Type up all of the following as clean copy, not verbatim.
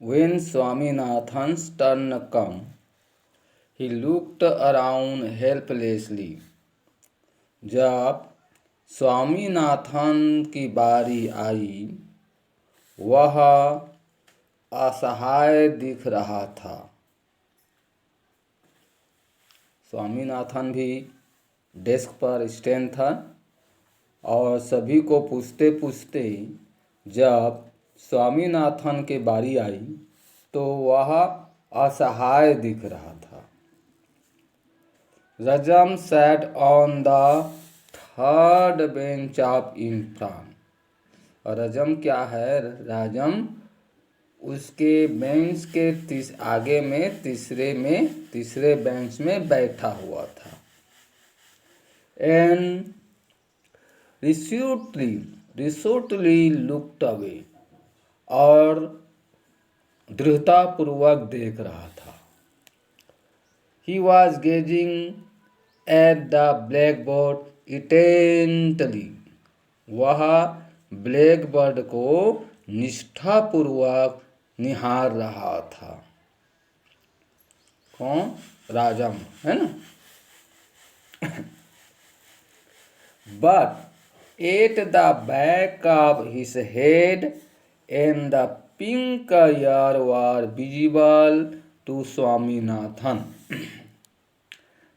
When Swaminathan's turn came, he looked around helplessly. जब स्वामीनाथन की बारी आई, वह असहाय दिख रहा था। स्वामीनाथन भी डेस्क पर स्टैंड था और सभी को पूछते पूछते जब स्वामीनाथन की बारी आई तो वह असहाय दिख रहा था। रजम sat on the third bench of in front। और रजम क्या है? राजम उसके बेंच के आगे में तीसरे बेंच में बैठा हुआ था। एंड रिसोर्टली लुक्ड अवे, और दृढ़तापूर्वक देख रहा था। He was gazing at the blackboard intently। वह ब्लैकबोर्ड को निष्ठापूर्वक निहार रहा था। कौन? राजम, है ना? But at the back of his head and the pink ear were visible to Swaminathan.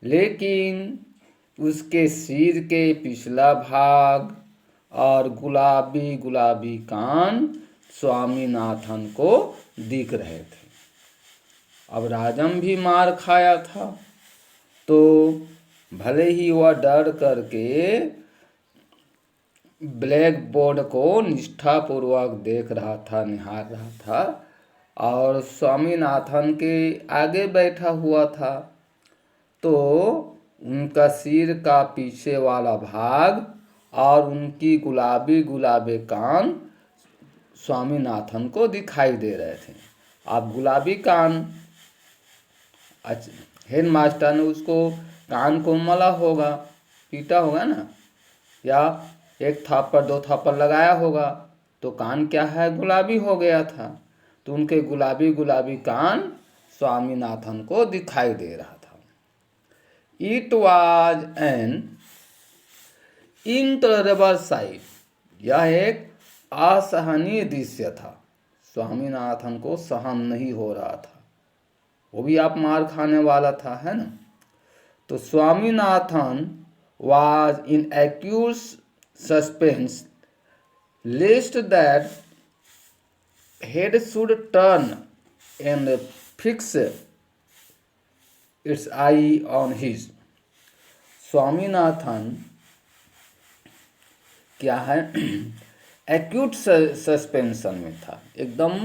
लेकिन उसके सिर के पिछला भाग और गुलाबी गुलाबी कान स्वामीनाथन को दिख रहे थे। अब राजम भी मार खाया था, तो भले ही वह डर करके ब्लैक बोर्ड को निष्ठापूर्वक देख रहा था, निहार रहा था, और स्वामीनाथन के आगे बैठा हुआ था, तो उनका सिर का पीछे वाला भाग और उनकी गुलाबी गुलाबी कान स्वामीनाथन को दिखाई दे रहे थे। अब गुलाबी कान, हेड मास्टर ने उसको कान को मला होगा, पीटा होगा ना, या एक थापड़ दो थापड़ लगाया होगा, तो कान क्या है? गुलाबी हो गया था। तो उनके गुलाबी गुलाबी कान स्वामीनाथन को दिखाई दे रहा था। It was an intolerable sight. यह एक असहनीय दृश्य था। स्वामीनाथन को सहन नहीं हो रहा था। वो भी आप मार खाने वाला था, है ना? तो Swaminathan was in acute suspense lest that head should turn and fix its eye on his। Swaminathan क्या है? एक्यूट सस्पेंशन में था, एकदम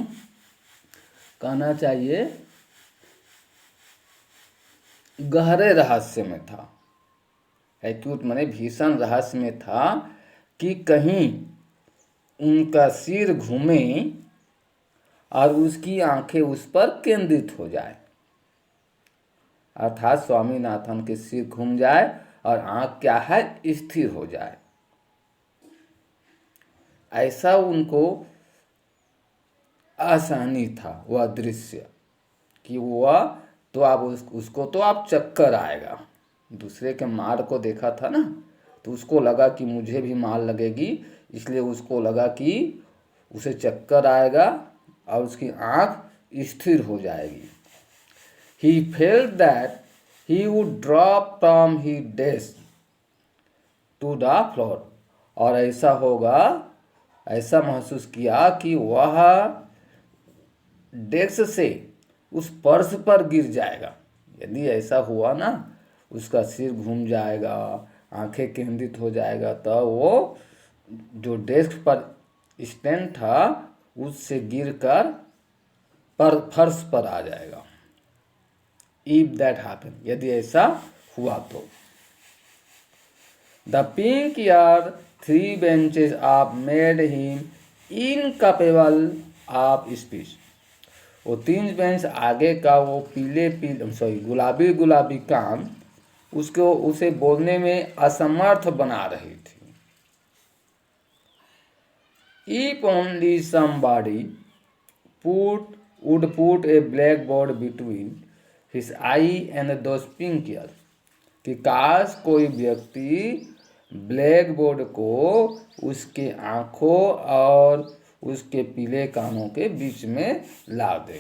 कहना चाहिए गहरे रहस्य में था। एक्यूट माने भीषण रहस्य में था कि कहीं उनका सिर घूमे और उसकी आंखें उस पर केंद्रित हो जाए, अर्थात स्वामीनाथन के सिर घूम जाए और आंख क्या है? स्थिर हो जाए। ऐसा उनको आसानी था वह दृश्य कि वह तो आप उसको तो आप चक्कर आएगा। दूसरे के मार को देखा था ना, तो उसको लगा कि मुझे भी मार लगेगी, इसलिए उसको लगा कि उसे चक्कर आएगा और उसकी आंख स्थिर हो जाएगी। He felt that he would drop from his desk to the floor। और ऐसा होगा, ऐसा महसूस किया कि वह डेस्क से उस फर्श पर गिर जाएगा। यदि ऐसा हुआ ना, उसका सिर घूम जाएगा, आंखें केंद्रित हो जाएगा, तो वो जो डेस्क पर स्टैंड था उससे गिरकर फर्श पर आ जाएगा। इफ दैट हैपन, यदि ऐसा हुआ तो। The pink year 3 benches of made him incapable of speech. वो 3 बेंच आगे का वो गुलाबी गुलाबी कान उसे बोलने में असमर्थ बना रही थी। If only somebody put would put A black board between his I and those pink year, कि काश कोई व्यक्ति ब्लैक बोर्ड को उसके आँखों और उसके पीले कानों के बीच में ला दे।